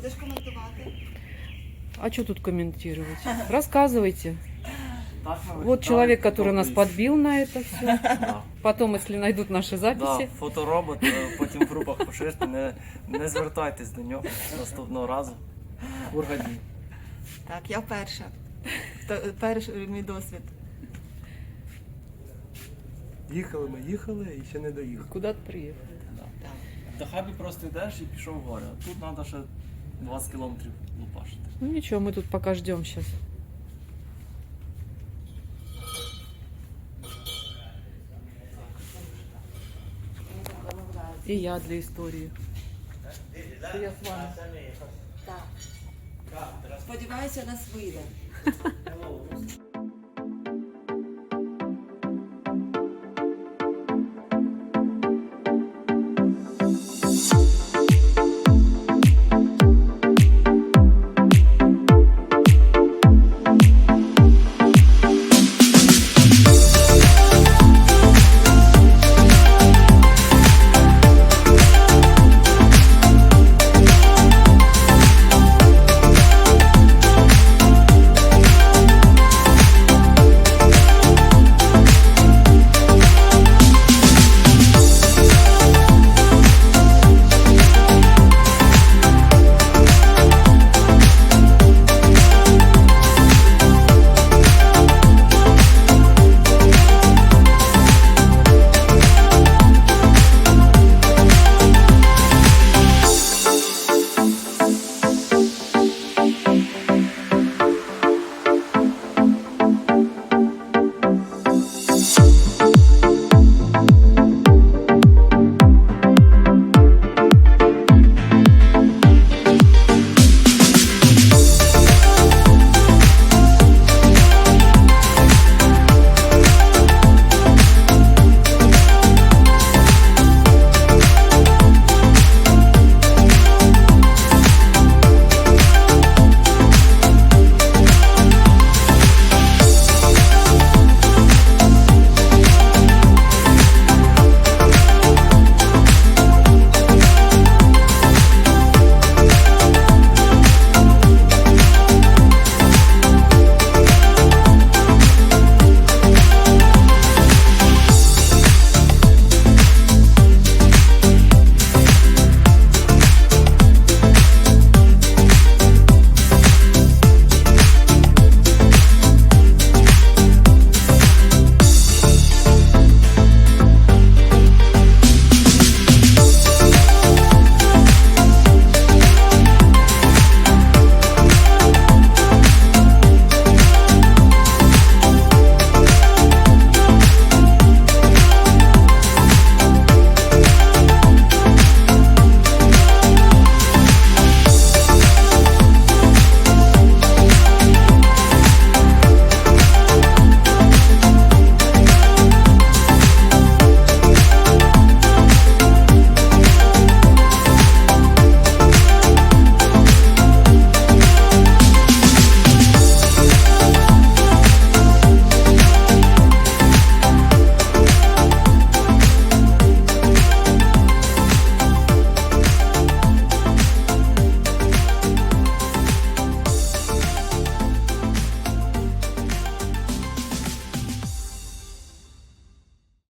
Будеш коментувати? А что тут комментировать? Рассказывайте. Так ми Вот виглядали, человек, который нас подобається. подбил на это все. Да. Потом, если найдут наши Да, записи. фоторобот, потім в групах поширте, не звертайтесь до нього наступного разу. В Ургаді. Так, я перша. Перший мій досвід. Їхали ми, їхали і ще не доїхали. Куда-то приехали. Так. До хабі просто йдеш і пішов вгору. А тут треба ще 20 кілометрів лупашити. Ну ничего, мы тут пока ждем сейчас. И я для истории. Что я с вами. Так. Сподіваюся, нас вийде.